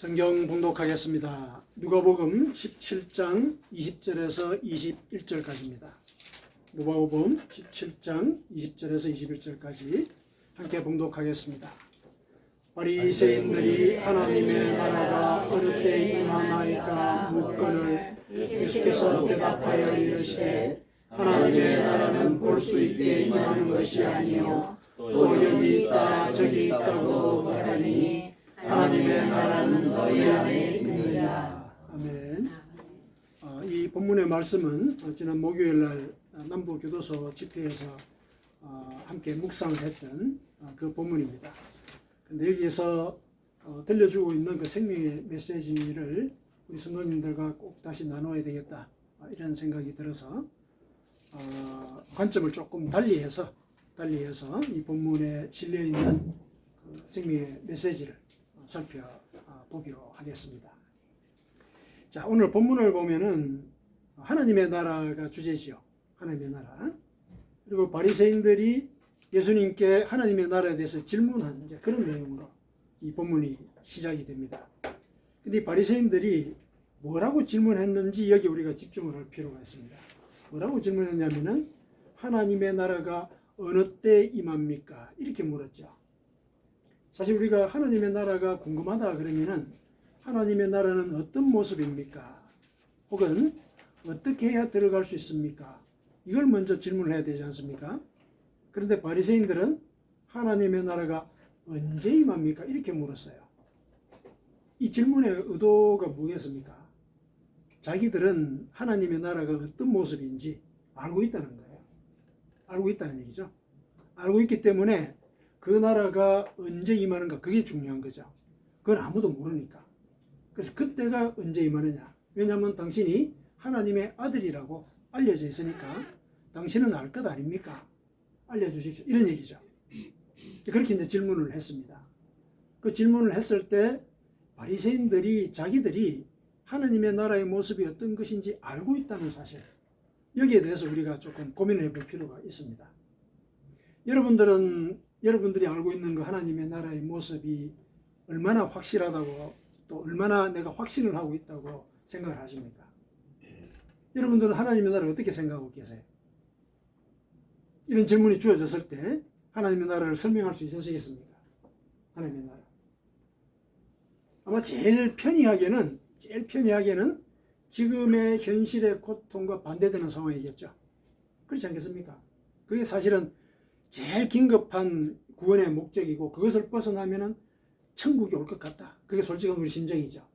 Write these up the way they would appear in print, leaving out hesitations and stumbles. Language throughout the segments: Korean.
성경 봉독하겠습니다. 누가복음 17장 20절에서 21절까지입니다. 누가복음 17장 20절에서 21절까지 함께 봉독하겠습니다. 바리새인들이 하나님의 나라가 어느 때 임하나이까 묻거늘 예수께서 대답하여 이르시되 하나님의 나라는 볼 수 있게 임하는 것이 아니요 또 여기 있다 저기 있다고 말하니 하나님의 나라는 너희 안에 있느니라. 아멘. 이 본문의 말씀은 지난 목요일날 남부교도소 집회에서 함께 묵상을 했던 그 본문입니다. 근데 여기에서 들려주고 있는 그 생명의 메시지를 우리 성도님들과 꼭 다시 나눠야 되겠다, 이런 생각이 들어서 관점을 조금 달리해서 이 본문에 실려있는 그 생명의 메시지를 살펴보기로 하겠습니다. 자, 오늘 본문을 보면은 하나님의 나라가 주제지요. 하나님의 나라. 그리고 바리새인들이 예수님께 하나님의 나라에 대해서 질문한 그런 내용으로 이 본문이 시작이 됩니다. 근데 이 바리새인들이 뭐라고 질문했는지 여기 우리가 집중을 할 필요가 있습니다. 뭐라고 질문했냐면은 하나님의 나라가 어느 때 임합니까? 이렇게 물었죠. 사실 우리가 하나님의 나라가 궁금하다 그러면은 하나님의 나라는 어떤 모습입니까? 혹은 어떻게 해야 들어갈 수 있습니까? 이걸 먼저 질문을 해야 되지 않습니까? 그런데 바리새인들은 하나님의 나라가 언제 임합니까? 이렇게 물었어요. 이 질문의 의도가 뭐겠습니까? 자기들은 하나님의 나라가 어떤 모습인지 알고 있다는 거예요. 알고 있다는 얘기죠. 알고 있기 때문에 그 나라가 언제 임하는가, 그게 중요한 거죠. 그건 아무도 모르니까. 그래서 그때가 언제 임하느냐. 왜냐하면 당신이 하나님의 아들이라고 알려져 있으니까 당신은 알 것 아닙니까? 알려주십시오. 이런 얘기죠. 그렇게 이제 질문을 했습니다. 그 질문을 했을 때 바리새인들이 자기들이 하나님의 나라의 모습이 어떤 것인지 알고 있다는 사실, 여기에 대해서 우리가 조금 고민을 해볼 필요가 있습니다. 여러분들이 알고 있는 그 하나님의 나라의 모습이 얼마나 확실하다고, 또 얼마나 내가 확신을 하고 있다고 생각을 하십니까? 여러분들은 하나님의 나라를 어떻게 생각하고 계세요? 이런 질문이 주어졌을 때 하나님의 나라를 설명할 수 있으시겠습니까? 하나님의 나라. 아마 제일 편리하게는 지금의 현실의 고통과 반대되는 상황이겠죠. 그렇지 않겠습니까? 그게 사실은 제일 긴급한 구원의 목적이고, 그것을 벗어나면은 천국이 올 것 같다. 그게 솔직한 우리 심정이죠.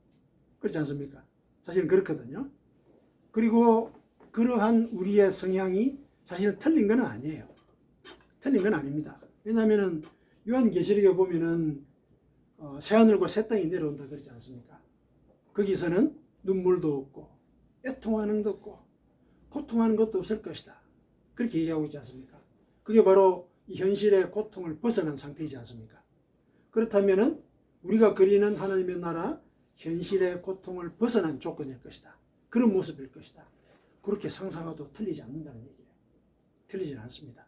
그렇지 않습니까? 사실은 그렇거든요. 그리고 그러한 우리의 성향이 사실은 틀린 건 아니에요. 틀린 건 아닙니다. 왜냐하면은 요한계시록에 보면은 새하늘과 새 땅이 내려온다 그러지 않습니까? 거기서는 눈물도 없고 애통하는 것도 없고 고통하는 것도 없을 것이다. 그렇게 얘기하고 있지 않습니까? 그게 바로 이 현실의 고통을 벗어난 상태이지 않습니까? 그렇다면은 우리가 그리는 하나님의 나라, 현실의 고통을 벗어난 조건일 것이다. 그런 모습일 것이다. 그렇게 상상하도 틀리지 않는다는 얘기예요. 틀리지는 않습니다.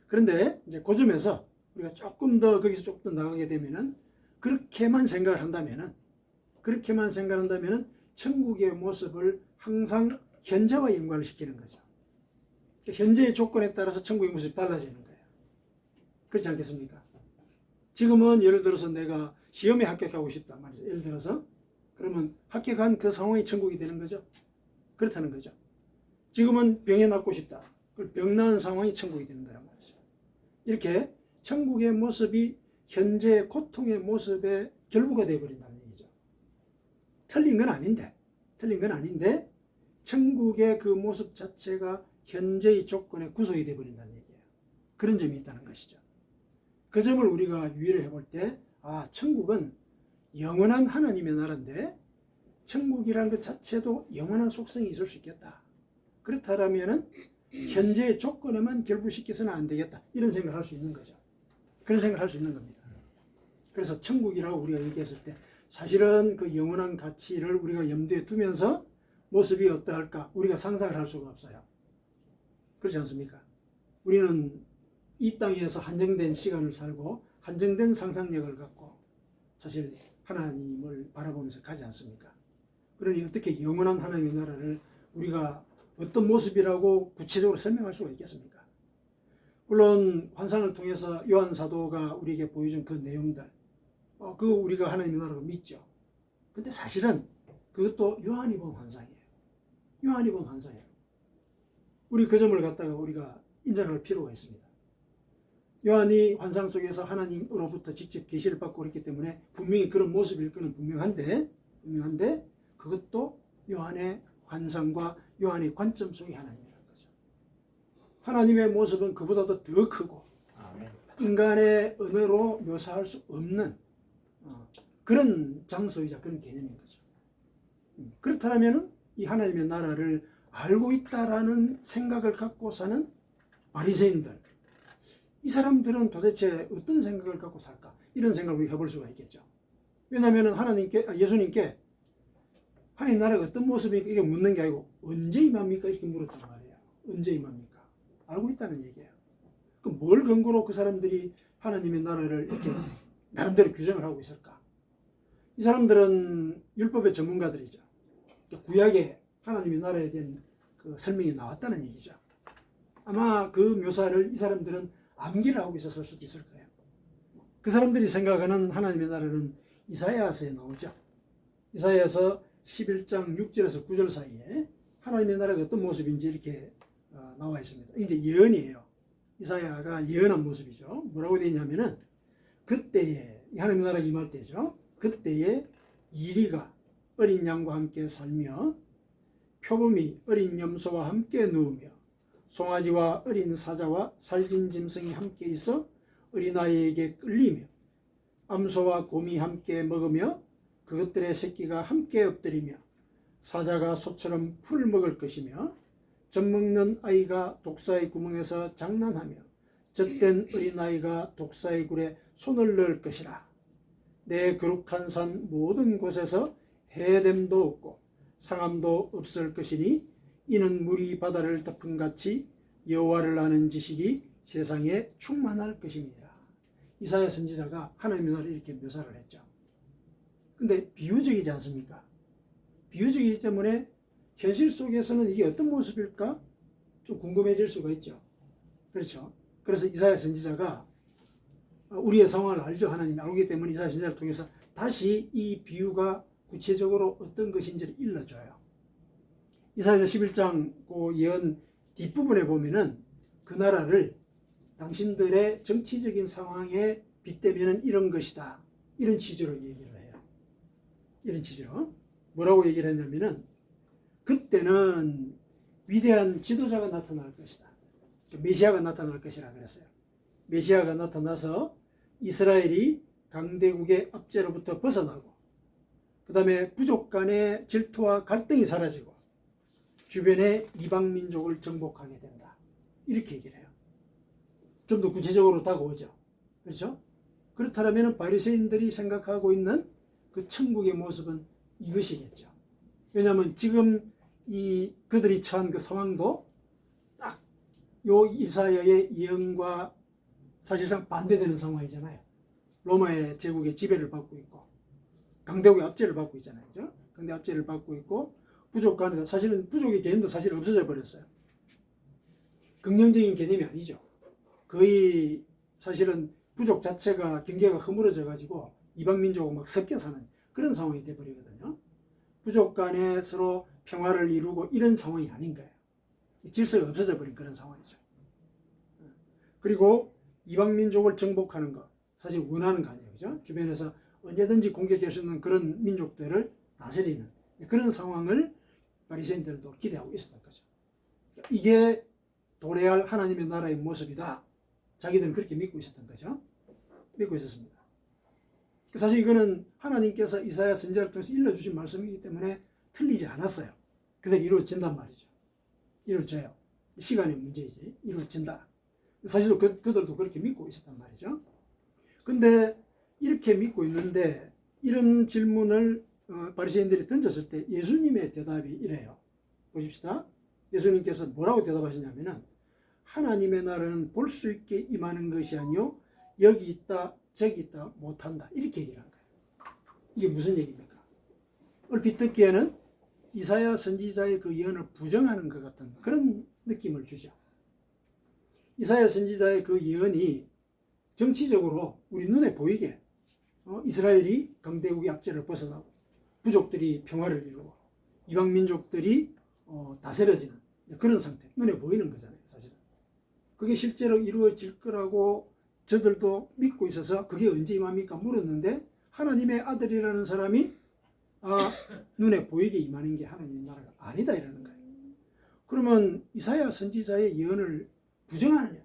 그런데 이제 그 점에서 우리가 거기서 조금 더 나가게 되면은 그렇게만 생각을 한다면은 천국의 모습을 항상 현재와 연관을 시키는 거죠. 현재의 조건에 따라서 천국의 모습이 달라지는 거예요. 그렇지 않겠습니까? 지금은 예를 들어서 내가 시험에 합격하고 싶다 말이죠. 예를 들어서 그러면 합격한 그 상황이 천국이 되는 거죠. 그렇다는 거죠. 지금은 병에 낫고 싶다. 병 나은 상황이 천국이 되는 거란 말이죠. 이렇게 천국의 모습이 현재 고통의 모습의 결부가 되어버린다는 얘기죠. 틀린 건 아닌데 천국의 그 모습 자체가 현재의 조건에 구속이 되어버린다는 얘기예요. 그런 점이 있다는 것이죠. 그 점을 우리가 유의를 해볼 때, 천국은 영원한 하나님의 나라인데 천국이라는 것 자체도 영원한 속성이 있을 수 있겠다. 그렇다면 현재의 조건에만 결부시켜서는 안 되겠다. 이런 생각을 할 수 있는 거죠. 그런 생각을 할 수 있는 겁니다. 그래서 천국이라고 우리가 얘기했을 때 사실은 그 영원한 가치를 우리가 염두에 두면서 모습이 어떠할까 우리가 상상을 할 수가 없어요. 그렇지 않습니까? 우리는 이 땅에서 한정된 시간을 살고 한정된 상상력을 갖고 사실 하나님을 바라보면서 가지 않습니까? 그러니 어떻게 영원한 하나님의 나라를 우리가 어떤 모습이라고 구체적으로 설명할 수가 있겠습니까? 물론 환상을 통해서 요한 사도가 우리에게 보여준 그 내용들, 그거 우리가 하나님의 나라로 믿죠. 근데 사실은 그것도 요한이 본 환상이에요. 요한이 본 환상이에요. 우리 그 점을 갖다가 우리가 인정할 필요가 있습니다. 요한이 환상 속에서 하나님으로부터 직접 계시를 받고 그랬기 때문에 분명히 그런 모습일 거는 분명한데 그것도 요한의 환상과 요한의 관점 속의 하나님이라는 거죠. 하나님의 모습은 그보다도 더 크고 인간의 언어로 묘사할 수 없는 그런 장소이자 그런 개념인 거죠. 그렇다면 이 하나님의 나라를 알고 있다라는 생각을 갖고 사는 바리새인들, 이 사람들은 도대체 어떤 생각을 갖고 살까? 이런 생각을 우리가 해볼 수가 있겠죠. 왜냐하면 예수님께 하나님 나라가 어떤 모습입니까? 이렇게 묻는 게 아니고 언제 임합니까? 이렇게 물었단 말이에요. 언제 임합니까? 알고 있다는 얘기예요. 그럼 뭘 근거로 그 사람들이 하나님의 나라를 이렇게 나름대로 규정을 하고 있을까? 이 사람들은 율법의 전문가들이죠. 구약에 하나님의 나라에 대한 그 설명이 나왔다는 얘기죠. 아마 그 묘사를 이 사람들은 암기를 하고 있었을 수도 있을 거예요. 그 사람들이 생각하는 하나님의 나라는 이사야서에 나오죠. 이사야서 11장 6절에서 9절 사이에 하나님의 나라가 어떤 모습인지 이렇게 나와 있습니다. 이제 예언이에요. 이사야가 예언한 모습이죠. 뭐라고 되어 있냐면은 그때에 하나님의 나라가 임할 때죠. 그때에 이리가 어린 양과 함께 살며 표범이 어린 염소와 함께 누우며 송아지와 어린 사자와 살진 짐승이 함께 있어 어린아이에게 끌리며 암소와 곰이 함께 먹으며 그것들의 새끼가 함께 엎드리며 사자가 소처럼 풀을 먹을 것이며 젖먹는 아이가 독사의 구멍에서 장난하며 젖된 어린아이가 독사의 굴에 손을 넣을 것이라. 내 거룩한 산 모든 곳에서 해됨도 없고 상함도 없을 것이니 이는 물이 바다를 덮음같이 여호와를 아는 지식이 세상에 충만할 것입니다. 이사야 선지자가 하나님의 나라를 이렇게 묘사를 했죠. 근데 비유적이지 않습니까? 비유적이기 때문에 현실 속에서는 이게 어떤 모습일까? 좀 궁금해질 수가 있죠. 그렇죠. 그래서 이사야 선지자가 우리의 상황을 알죠. 하나님이 알기 때문에 이사야 선지자를 통해서 다시 이 비유가 구체적으로 어떤 것인지를 일러줘요. 이사야서 11장 그 예언 뒷부분에 보면은 그 나라를 당신들의 정치적인 상황에 빗대면 이런 것이다. 이런 취지로 얘기를 해요. 이런 취지로. 뭐라고 얘기를 했냐면은 그때는 위대한 지도자가 나타날 것이다. 메시아가 나타날 것이라 그랬어요. 메시아가 나타나서 이스라엘이 강대국의 압제로부터 벗어나고 그 다음에 부족 간의 질투와 갈등이 사라지고 주변의 이방 민족을 정복하게 된다. 이렇게 얘기를 해요. 좀 더 구체적으로 다가오죠. 그렇죠? 그렇다면 바리새인들이 생각하고 있는 그 천국의 모습은 이것이겠죠. 왜냐하면 지금 그들이 처한 그 상황도 딱 요 이사야의 예언과 사실상 반대되는 상황이잖아요. 로마의 제국의 지배를 받고 있고 강대국의 압제를 받고 있잖아요. 그죠? 강대 압제를 받고 있고 부족 간에서 사실은 부족의 개념도 사실 없어져 버렸어요. 긍정적인 개념이 아니죠. 거의 사실은 부족 자체가 경계가 허물어져 가지고 이방 민족하고 막 섞여 사는 그런 상황이 돼 버리거든요. 부족 간에 서로 평화를 이루고 이런 상황이 아닌 거예요. 질서가 없어져 버린 그런 상황이죠. 그리고 이방 민족을 정복하는 것 사실 원하는 거 아니에요. 그죠? 주변에서 언제든지 공격할 수 있는 그런 민족들을 다스리는 그런 상황을 바리새인들도 기대하고 있었던 거죠. 이게 도래할 하나님의 나라의 모습이다. 자기들은 그렇게 믿고 있었던 거죠. 믿고 있었습니다. 사실 이거는 하나님께서 이사야 선지자를 통해서 일러주신 말씀이기 때문에 틀리지 않았어요. 그대로 이루어진단 말이죠. 이루어져요. 시간의 문제이지. 이루어진다. 사실 그들도 그렇게 믿고 있었단 말이죠. 근데 이렇게 믿고 있는데 이런 질문을 바리새인들이 던졌을 때 예수님의 대답이 이래요. 보십시다. 예수님께서 뭐라고 대답하시냐면은 하나님의 나라는 볼 수 있게 임하는 것이 아니요 여기 있다 저기 있다 못한다 이렇게 얘기를 한 거예요. 이게 무슨 얘기입니까? 얼핏 듣기에는 이사야 선지자의 그 예언을 부정하는 것 같은 그런 느낌을 주죠. 이사야 선지자의 그 예언이 정치적으로 우리 눈에 보이게 이스라엘이 강대국의 압제를 벗어나고 부족들이 평화를 이루고 이방 민족들이 다스려지는 그런 상태, 눈에 보이는 거잖아요. 사실은 그게 실제로 이루어질 거라고 저들도 믿고 있어서 그게 언제 임합니까 물었는데 하나님의 아들이라는 사람이 눈에 보이게 임하는 게 하나님의 나라가 아니다 이러는 거예요. 그러면 이사야 선지자의 예언을 부정하느냐?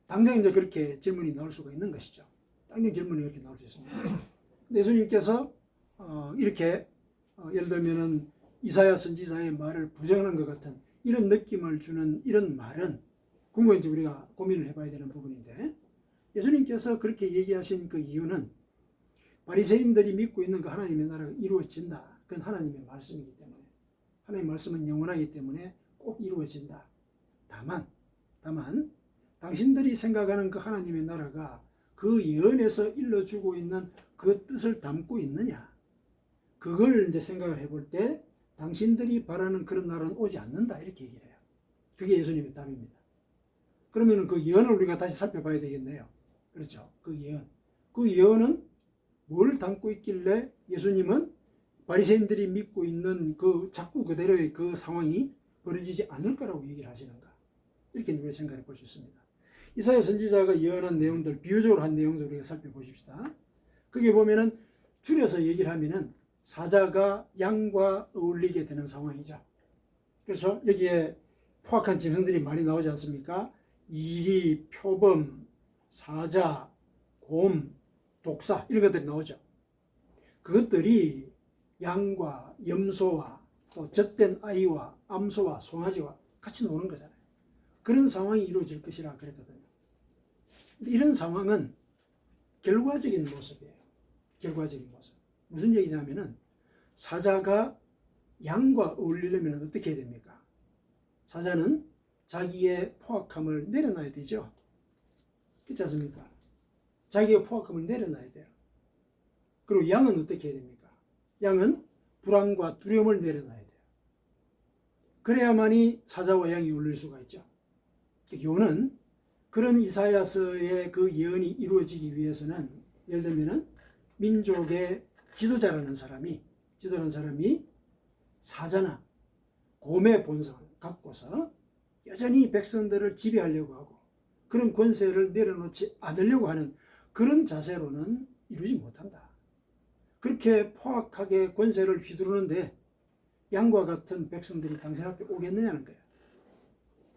당장 이제 그렇게 질문이 나올 수가 있는 것이죠. 당장 질문이 이렇게 나올 수 있습니다. 예수님께서 이렇게 예를 들면은 이사야 선지자의 말을 부정하는 것 같은 이런 느낌을 주는 이런 말은 궁극적으로 이제 우리가 고민을 해봐야 되는 부분인데, 예수님께서 그렇게 얘기하신 그 이유는 바리새인들이 믿고 있는 그 하나님의 나라가 이루어진다. 그건 하나님의 말씀이기 때문에, 하나님의 말씀은 영원하기 때문에 꼭 이루어진다. 다만 당신들이 생각하는 그 하나님의 나라가 그 예언에서 일러주고 있는 그 뜻을 담고 있느냐, 그걸 이제 생각을 해볼 때 당신들이 바라는 그런 나라는 오지 않는다 이렇게 얘기를 해요. 그게 예수님의 답입니다. 그러면 그 예언을 우리가 다시 살펴봐야 되겠네요. 그렇죠? 그 예언은 뭘 담고 있길래 예수님은 바리새인들이 믿고 있는 그 자꾸 그대로의 그 상황이 벌어지지 않을 거라고 얘기를 하시는가, 이렇게 우리가 생각해 볼 수 있습니다. 이사야 선지자가 예언한 내용들, 비유적으로 한 내용들 우리가 살펴보십시다. 거기에 보면은 줄여서 얘기를 하면은 사자가 양과 어울리게 되는 상황이죠. 그래서 여기에 포악한 짐승들이 많이 나오지 않습니까? 이리, 표범, 사자, 곰, 독사 이런 것들이 나오죠. 그것들이 양과 염소와 또 젖된 아이와 암소와 송아지와 같이 노는 거잖아요. 그런 상황이 이루어질 것이라 그랬거든요. 이런 상황은 결과적인 모습이에요. 결과적인 모습. 무슨 얘기냐면은 사자가 양과 어울리려면 어떻게 해야 됩니까? 사자는 자기의 포악함을 내려놔야 되죠. 그렇지 않습니까? 자기의 포악함을 내려놔야 돼요. 그리고 양은 어떻게 해야 됩니까? 양은 불안과 두려움을 내려놔야 돼요. 그래야만이 사자와 양이 어울릴 수가 있죠. 요는 그런 이사야서의 그 예언이 이루어지기 위해서는 예를 들면은 민족의 지도자라는 사람이 사자나 곰의 본성을 갖고서 여전히 백성들을 지배하려고 하고 그런 권세를 내려놓지 않으려고 하는 그런 자세로는 이루지 못한다. 그렇게 포악하게 권세를 휘두르는데 양과 같은 백성들이 당신 앞에 오겠느냐는 거예요.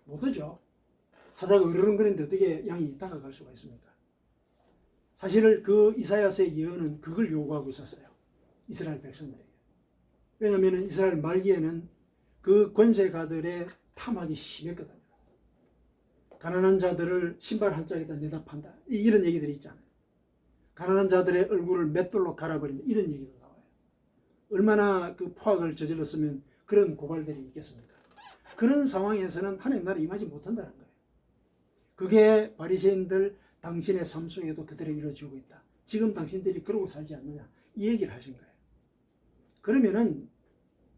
못 오죠. 사자가 으르렁거리는데 어떻게 양이 다가갈 수가 있습니까? 사실 그 이사야서의 예언은 그걸 요구하고 있었어요. 이스라엘 백성들에게. 왜냐하면 이스라엘 말기에는 그 권세가들의 탐악이 심했거든요. 가난한 자들을 신발 한 짝에다 내다 판다, 이런 얘기들이 있잖아요. 가난한 자들의 얼굴을 맷돌로 갈아버린다, 이런 얘기도 나와요. 얼마나 그 포악을 저질렀으면 그런 고발들이 있겠습니까? 그런 상황에서는 하나님 나라 임하지 못한다는 거예요. 그게 바리새인들 당신의 삶 속에도 그대로 이루어지고 있다. 지금 당신들이 그러고 살지 않느냐, 이 얘기를 하신 거예요. 그러면은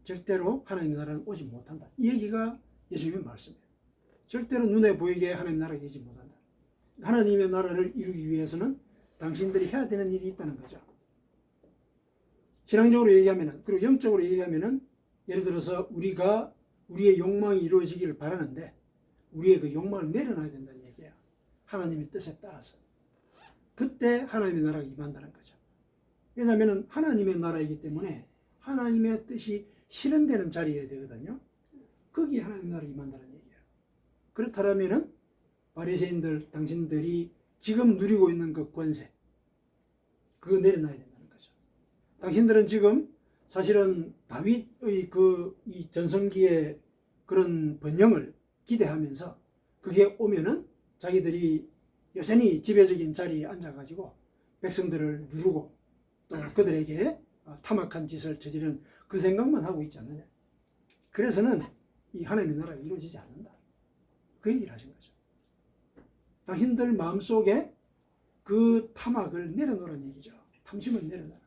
절대로 하나님의 나라는 오지 못한다. 이 얘기가 예수님의 말씀이에요. 절대로 눈에 보이게 하나님의 나라가 오지 못한다. 하나님의 나라를 이루기 위해서는 당신들이 해야 되는 일이 있다는 거죠. 신앙적으로 얘기하면은, 그리고 영적으로 얘기하면은, 예를 들어서 우리가 우리의 욕망이 이루어지기를 바라는데 우리의 그 욕망을 내려놔야 된다는 얘기예요. 하나님의 뜻에 따라서. 그때 하나님의 나라가 임한다는 거죠. 왜냐하면 하나님의 나라이기 때문에 하나님의 뜻이 실현되는 자리에 되거든요. 거기에 하나님의 나라가 임한다는 얘기예요. 그렇다면은 바리새인들, 당신들이 지금 누리고 있는 그 권세, 그거 내려놔야 된다는 거죠. 당신들은 지금 사실은 다윗의 이 전성기의 그런 번영을 기대하면서 그게 오면은 자기들이 여전히 지배적인 자리에 앉아가지고 백성들을 누르고 또 그들에게 탐악한 짓을 저지르는 그 생각만 하고 있지 않느냐. 그래서는 이 하나님의 나라가 이루어지지 않는다. 그 얘기를 하신 거죠. 당신들 마음속에 그 탐악을 내려놓으라는 얘기죠. 탐심을 내려놔라.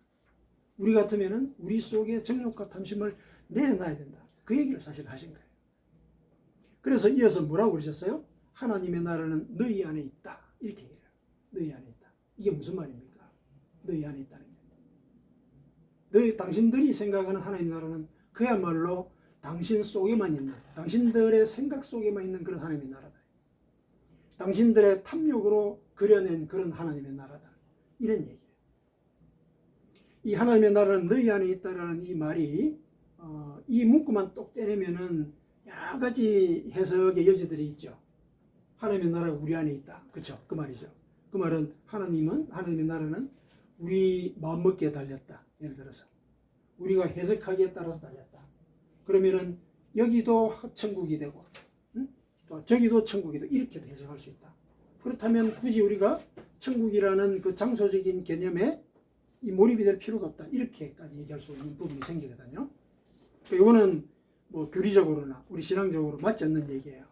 우리 같으면은 우리 속에 정욕과 탐심을 내려놔야 된다. 그 얘기를 사실 하신 거예요. 그래서 이어서 뭐라고 그러셨어요? 하나님의 나라는 너희 안에 있다. 이렇게 얘기해요. 너희 안에 있다. 이게 무슨 말입니까? 너희 안에 있다는 게. 당신들이 생각하는 하나님의 나라는 그야말로 당신 속에만 있는, 당신들의 생각 속에만 있는 그런 하나님의 나라다. 당신들의 탐욕으로 그려낸 그런 하나님의 나라다. 이런 얘기예요. 이 하나님의 나라는 너희 안에 있다라는 이 말이 이 문구만 똑 떼내면은 여러 가지 해석의 여지들이 있죠. 하나님의 나라가 우리 안에 있다. 그렇죠? 그 말이죠. 그 말은 하나님의 나라는 우리 마음먹기에 달렸다. 예를 들어서 우리가 해석하기에 따라서 달렸다. 그러면은 여기도 천국이 되고 또 저기도 천국이 되고 이렇게도 해석할 수 있다. 그렇다면 굳이 우리가 천국이라는 그 장소적인 개념에 이 몰입이 될 필요가 없다. 이렇게까지 얘기할 수 있는 부분이 생기거든요. 이거는 뭐 교리적으로나 우리 신앙적으로 맞지 않는 얘기예요.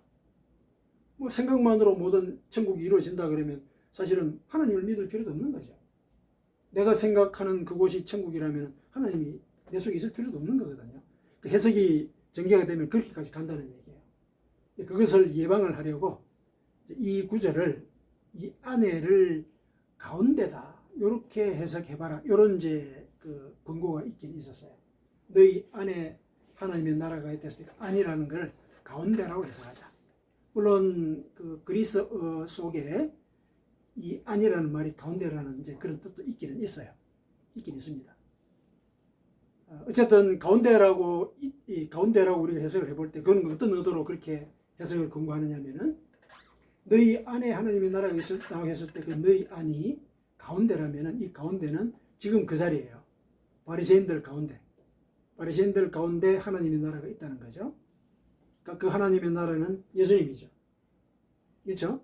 뭐 생각만으로 모든 천국이 이루어진다 그러면 사실은 하나님을 믿을 필요도 없는 거죠. 내가 생각하는 그곳이 천국이라면 하나님이 내 속에 있을 필요도 없는 거거든요. 그 해석이 전개가 되면 그렇게까지 간다는 얘기예요. 그것을 예방을 하려고 이 구절을 이 안에를 가운데다 이렇게 해석해봐라. 이런 이제 그 권고가 있긴 있었어요. 너희 안에 하나님의 나라가 있다서 안이라는 걸 가운데라고 해석하자. 물론 그 그리스어 속에 이 안이라는 말이 가운데라는 이제 그런 뜻도 있기는 있어요. 있긴 있습니다. 어쨌든 가운데라고 우리가 해석을 해볼 때 그건 어떤 의도로 그렇게 해석을 권고하느냐면은 너희 안에 하나님의 나라가 있다고 했을 때 그 너희 안이 가운데라면은 이 가운데는 지금 그 자리예요. 바리새인들 가운데 하나님의 나라가 있다는 거죠. 그러니까 그 하나님의 나라는 예수님이죠. 그렇죠?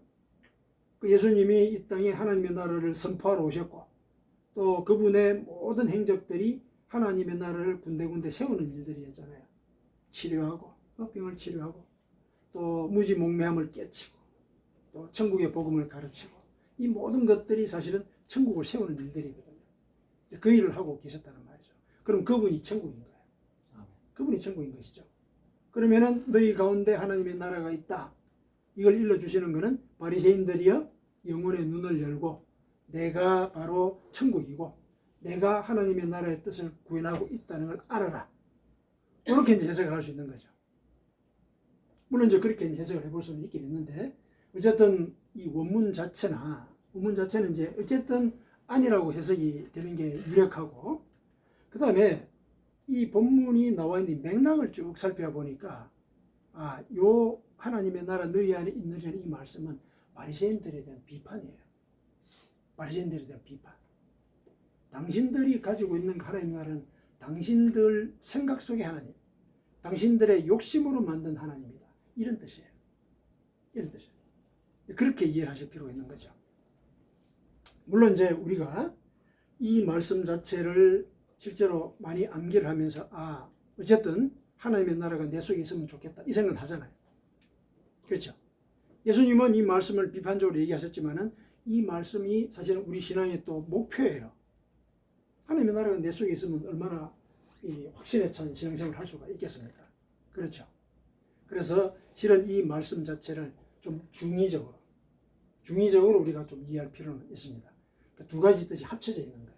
그 예수님이 이 땅에 하나님의 나라를 선포하러 오셨고 또 그분의 모든 행적들이 하나님의 나라를 군데군데 세우는 일들이었잖아요. 치료하고 병을 치료하고 또 무지몽매함을 깨치고 또 천국의 복음을 가르치고 이 모든 것들이 사실은 천국을 세우는 일들이거든요. 그 일을 하고 계셨다는 말이죠. 그럼 그분이 천국인 거예요. 그분이 천국인 것이죠. 그러면은 너희 가운데 하나님의 나라가 있다. 이걸 일러주시는 것은 바리새인들이여 영혼의 눈을 열고 내가 바로 천국이고 내가 하나님의 나라의 뜻을 구현하고 있다는 걸 알아라. 이렇게 이제 해석을 할 수 있는 거죠. 물론 이제 그렇게 해석을 해볼 수는 있긴 있는데 어쨌든 이 원문 자체는 이제 어쨌든 아니라고 해석이 되는 게 유력하고 그 다음에 이 본문이 나와 있는 맥락을 쭉 살펴보니까 요 하나님의 나라 너희 안에 있느라는 이 말씀은 바리새인들에 대한 비판이에요. 바리새인들에 대한 비판. 당신들이 가지고 있는 하나님의 나라는 당신들 생각 속의 하나님, 당신들의 욕심으로 만든 하나님이다. 이런 뜻이에요. 이런 뜻이에요. 그렇게 이해하실 필요가 있는 거죠. 물론 이제 우리가 이 말씀 자체를 실제로 많이 암기를 하면서 어쨌든 하나님의 나라가 내 속에 있으면 좋겠다 이 생각을 하잖아요. 그렇죠? 예수님은 이 말씀을 비판적으로 얘기하셨지만은 이 말씀이 사실은 우리 신앙의 또 목표예요. 하나님의 나라가 내 속에 있으면 얼마나 확신에 찬 신앙생활을 할 수가 있겠습니까? 그렇죠? 그래서 실은 이 말씀 자체를 좀 중의적으로 우리가 좀 이해할 필요는 있습니다. 그러니까 두 가지 뜻이 합쳐져 있는 거예요.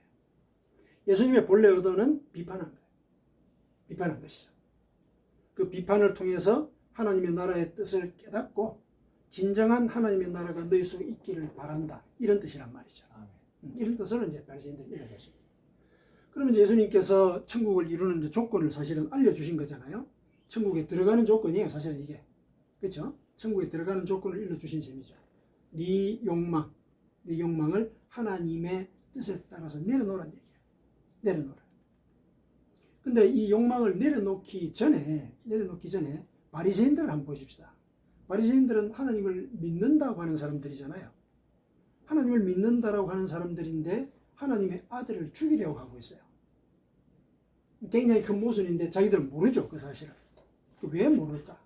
예수님의 본래 의도는 비판한 거예요. 비판한 것이죠. 그 비판을 통해서 하나님의 나라의 뜻을 깨닫고 진정한 하나님의 나라가 너희 속에 있기를 바란다. 이런 뜻이란 말이죠. 이런 뜻으로 이제 바리새인들이 읽어졌습니다. 그러면 이제 예수님께서 천국을 이루는 이제 조건을 사실은 알려주신 거잖아요. 천국에 들어가는 조건이에요. 사실은 이게. 그렇죠? 천국에 들어가는 조건을 일러주신 셈이죠. 네 욕망을 하나님의 뜻에 따라서 내려놓으라는 얘기예요. 내려놓으라. 근데 이 욕망을 내려놓기 전에 바리새인들을 한번 보십시다. 바리새인들은 하나님을 믿는다고 하는 사람들이잖아요. 하나님을 믿는다라고 하는 사람들인데 하나님의 아들을 죽이려고 하고 있어요. 굉장히 큰 모순인데 자기들은 모르죠. 그 사실을. 왜 모를까?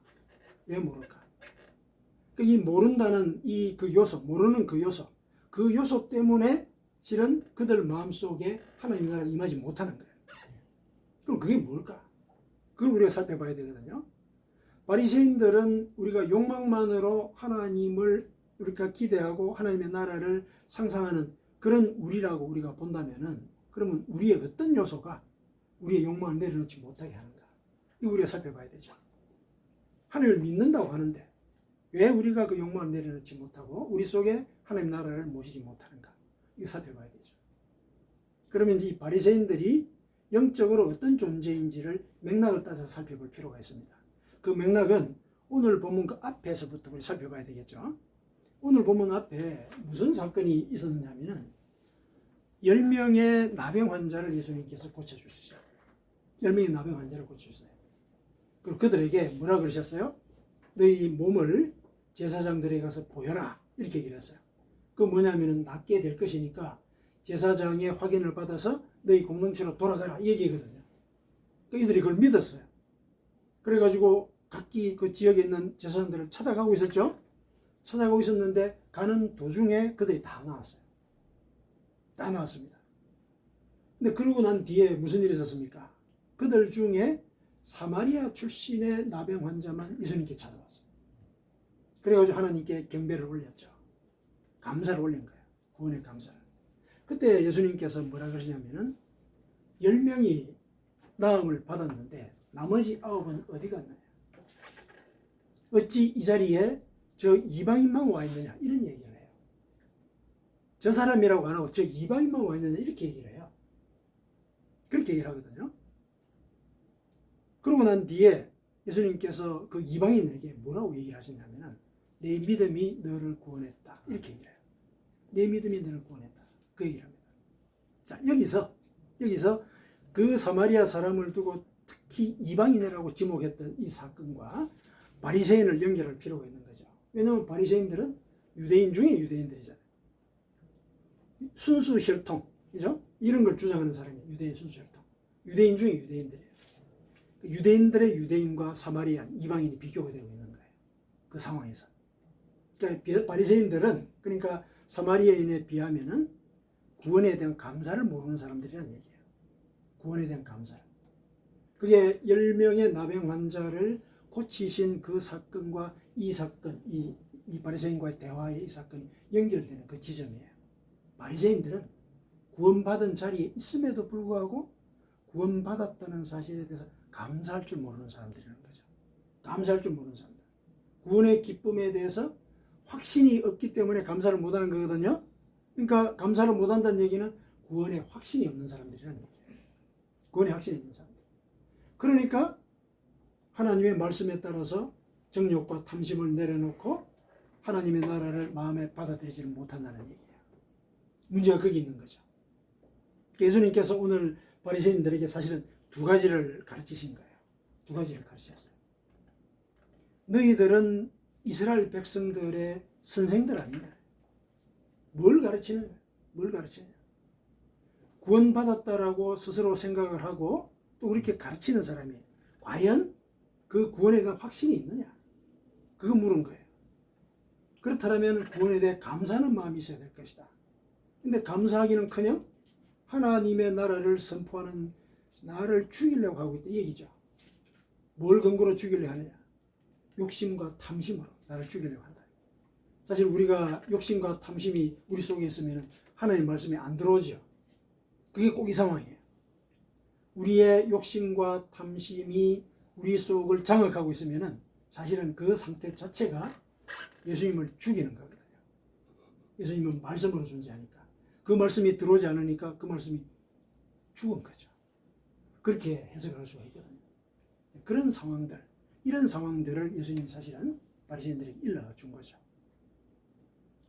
이 모른다는 그 요소, 모르는 그 요소 때문에 실은 그들 마음속에 하나님의 나라가 임하지 못하는 거예요. 그럼 그게 뭘까? 그걸 우리가 살펴봐야 되거든요. 바리새인들은 우리가 욕망만으로 하나님을 우리가 기대하고 하나님의 나라를 상상하는 그런 우리라고 우리가 본다면은, 그러면 우리의 어떤 요소가 우리의 욕망을 내려놓지 못하게 하는가? 이거 우리가 살펴봐야 되죠. 하나님을 믿는다고 하는데 왜 우리가 그 욕망을 내려놓지 못하고 우리 속에 하나님 나라를 모시지 못하는가? 이거 살펴봐야 되죠. 그러면 이제 이 바리새인들이 영적으로 어떤 존재인지를 맥락을 따서 살펴볼 필요가 있습니다. 그 맥락은 오늘 본문 그 앞에서부터 우리 살펴봐야 되겠죠. 오늘 본문 앞에 무슨 사건이 있었냐면은 10명의 나병 환자를 예수님께서 고쳐주셨어요. 10명의 나병 환자를 고쳐주셨어요. 그리고 그들에게 뭐라 그러셨어요? 너희 몸을 제사장들에게 가서 보여라, 이렇게 얘기를 했어요. 그 뭐냐면은 낫게 될 것이니까 제사장의 확인을 받아서 너희 공동체로 돌아가라, 이 얘기거든요. 이들이 그걸 믿었어요. 그래가지고 각기 그 지역에 있는 제사장들을 찾아가고 있었죠. 찾아가고 있었는데 가는 도중에 그들이 다 나왔어요. 다 나왔습니다. 근데 그러고 난 뒤에 무슨 일이 있었습니까? 그들 중에 사마리아 출신의 나병 환자만 예수님께 찾아왔어요. 그래가지고 하나님께 경배를 올렸죠. 감사를 올린 거예요. 구원의 감사를. 그때 예수님께서 뭐라 그러시냐면은 10명이 나음을 받았는데 나머지 9은 어디 갔나요? 어찌 이 자리에 저 이방인만 와 있느냐, 이런 얘기를 해요. 저 사람이라고 안 하고 저 이방인만 와 있느냐, 이렇게 얘기를 해요. 그렇게 얘기를 하거든요. 그러고 난 뒤에 예수님께서 그 이방인에게 뭐라고 얘기를 하시냐면은 내 믿음이 너를 구원했다, 이렇게 얘기를 해요. 내 믿음이 너를 구원했다, 그 얘기를 합니다. 자, 여기서 그 사마리아 사람을 두고 특히 이방인이라고 지목했던 이 사건과 바리새인을 연결할 필요가 있는 거죠. 왜냐하면 바리새인들은 유대인 중에 유대인들이잖아요. 순수 혈통, 그죠? 이런 걸 주장하는 사람이 유대인 순수 혈통. 유대인 중에 유대인들이에요. 유대인들의 유대인과 사마리안, 이방인이 비교가 되고 있는 거예요. 그 상황에서. 그러니까 바리새인들은, 그러니까 사마리아인에 비하면은 구원에 대한 감사를 모르는 사람들이라는 얘기예요. 구원에 대한 감사를. 그게 10명의 나병 환자를 고치신 그 사건과 이 사건, 이 바리새인과의 대화의 이 사건이 연결되는 그 지점이에요. 바리새인들은 구원받은 자리에 있음에도 불구하고 구원받았다는 사실에 대해서 감사할 줄 모르는 사람들이라는 거죠. 감사할 줄 모르는 사람들. 구원의 기쁨에 대해서 확신이 없기 때문에 감사를 못하는 거거든요. 그러니까 감사를 못한다는 얘기는 구원에 확신이 없는 사람들이라는 얘기예요. 구원에 확신이 없는 사람들. 그러니까 하나님의 말씀에 따라서 정욕과 탐심을 내려놓고 하나님의 나라를 마음에 받아들이지를 못한다는 얘기예요. 문제가 거기 있는 거죠. 예수님께서 오늘 바리새인들에게 사실은 두 가지를 가르치신 거예요. 두 가지를 가르치셨어요. 너희들은 이스라엘 백성들의 선생들 아니냐? 뭘 가르치느냐? 뭘 가르치느냐? 구원받았다라고 스스로 생각을 하고 또 그렇게 가르치는 사람이 과연 그 구원에 대한 확신이 있느냐? 그거 물은 거예요. 그렇다면 구원에 대해 감사하는 마음이 있어야 될 것이다. 근데 감사하기는커녕 하나님의 나라를 선포하는 나를 죽이려고 하고 있다, 이 얘기죠. 뭘 근거로 죽이려고 하느냐? 욕심과 탐심으로 나를 죽이려고 한다. 사실 우리가 욕심과 탐심이 우리 속에 있으면 하나님의 말씀이 안 들어오죠. 그게 꼭 이 상황이에요. 우리의 욕심과 탐심이 우리 속을 장악하고 있으면 사실은 그 상태 자체가 예수님을 죽이는 거거든요. 예수님은 말씀으로 존재하니까. 그 말씀이 들어오지 않으니까 그 말씀이 죽은 거죠. 그렇게 해석을 할 수가 있거든요. 그런 상황들, 이런 상황들을 예수님이 사실은 바리새인들에게 일러준 거죠.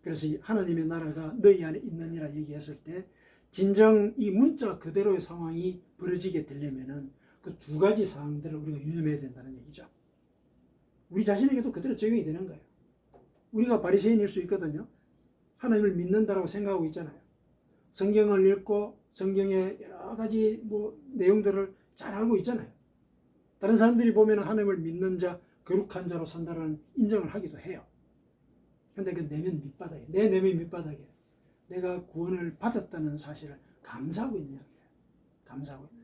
그래서 하나님의 나라가 너희 안에 있느니라 얘기했을 때 진정 이 문자 그대로의 상황이 벌어지게 되려면은 그 두 가지 사항들을 우리가 유념해야 된다는 얘기죠. 우리 자신에게도 그대로 적용이 되는 거예요. 우리가 바리새인일 수 있거든요. 하나님을 믿는다라고 생각하고 있잖아요. 성경을 읽고 성경의 여러 가지 내용들을 잘 알고 있잖아요. 다른 사람들이 보면 하나님을 믿는 자, 거룩한 자로 산다라는 인정을 하기도 해요. 근데 그 내면 밑바닥에, 내 내면 밑바닥에 내가 구원을 받았다는 사실을 감사하고 있느냐? 감사하고 있느냐?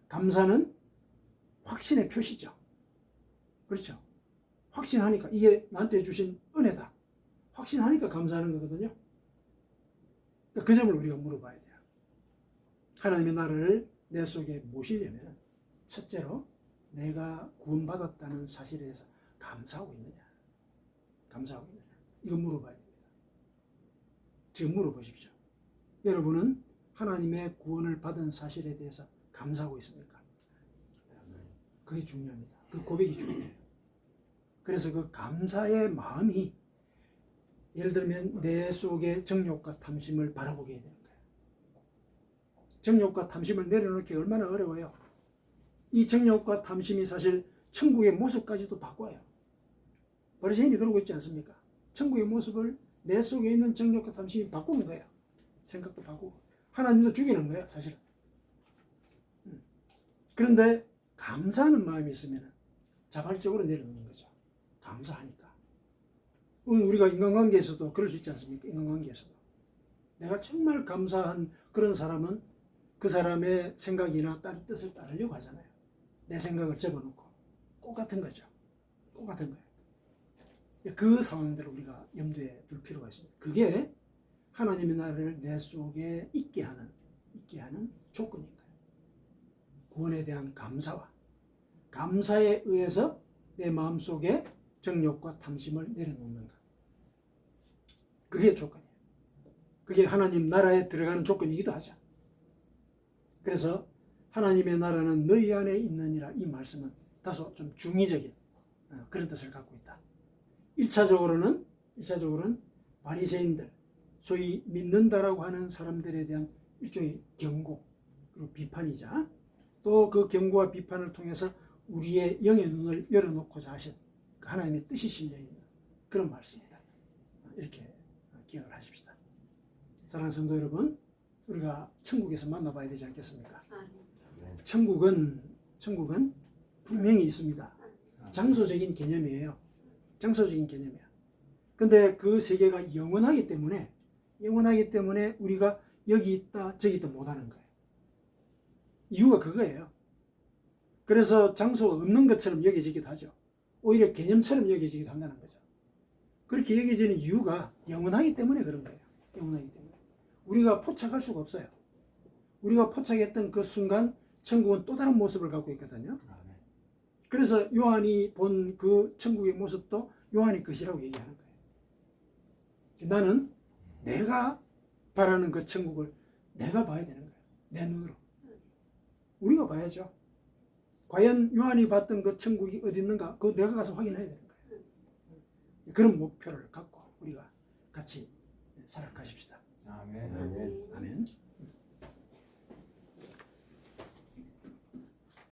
감사는 확신의 표시죠. 그렇죠? 확신하니까 이게 나한테 주신 은혜다. 확신하니까 감사하는 거거든요. 그 점을 우리가 물어봐야 돼요. 하나님의 나라를 내 속에 모시려면 첫째로 내가 구원받았다는 사실에 대해서 감사하고 있느냐. 감사하고 있느냐. 이거 물어봐야 됩니다. 지금 물어보십시오. 여러분은 하나님의 구원을 받은 사실에 대해서 감사하고 있습니까? 그게 중요합니다. 그 고백이 중요해요. 그래서 그 감사의 마음이 예를 들면 내 속에 정욕과 탐심을 바라보게 되는 거예요. 정욕과 탐심을 내려놓기 얼마나 어려워요. 이 정욕과 탐심이 사실 천국의 모습까지도 바꿔요. 바리새인이 그러고 있지 않습니까? 천국의 모습을 내 속에 있는 정욕과 탐심이 바꾸는 거예요. 생각도 바꾸고 하나님도 죽이는 거예요, 사실은. 그런데 감사하는 마음이 있으면 자발적으로 내려놓는 거죠. 감사하니까. 우리가 인간관계에서도 그럴 수 있지 않습니까? 인간관계에서도. 내가 정말 감사한 그런 사람은 그 사람의 생각이나 뜻을 따르려고 하잖아요. 내 생각을 접어놓고. 똑같은 거죠. 똑같은 거예요. 그 상황들을 우리가 염두에 둘 필요가 있습니다. 그게 하나님의 나라를 내 속에 있게 하는 조건인 거예요. 구원에 대한 감사와 감사에 의해서 내 마음속에 정욕과 탐심을 내려놓는 것. 그게 조건이에요. 그게 하나님 나라에 들어가는 조건이기도 하죠. 그래서 하나님의 나라는 너희 안에 있느니라 이 말씀은 다소 좀 중의적인 그런 뜻을 갖고 있다. 1차적으로는 바리새인들, 소위 믿는다라고 하는 사람들에 대한 일종의 경고 그리고 비판이자 또 그 경고와 비판을 통해서 우리의 영의 눈을 열어놓고자 하신 하나님의 뜻이 실려있는 그런 말씀이다. 이렇게 기억을 하십시다. 사랑하는 성도 여러분, 우리가 천국에서 만나봐야 되지 않겠습니까? 천국은 분명히 있습니다. 장소적인 개념이에요. 장소적인 개념이야. 근데 그 세계가 영원하기 때문에 우리가 여기 있다 저기 있다 못하는 거예요. 이유가 그거예요. 그래서 장소가 없는 것처럼 여겨지기도 하죠. 오히려 개념처럼 여겨지기도 한다는 거죠. 그렇게 여겨지는 이유가 영원하기 때문에 그런 거예요. 영원하기 때문에. 우리가 포착할 수가 없어요. 우리가 포착했던 그 순간 천국은 또 다른 모습을 갖고 있거든요. 그래서 요한이 본 그 천국의 모습도 요한이 것이라고 얘기하는 거예요. 나는 내가 바라는 그 천국을 내가 봐야 되는 거예요. 내 눈으로. 우리가 봐야죠. 과연 요한이 봤던 그 천국이 어디 있는가? 그거 내가 가서 확인해야 되는 거예요. 그런 목표를 갖고 우리가 같이 살아가십시다. 아멘. 아멘.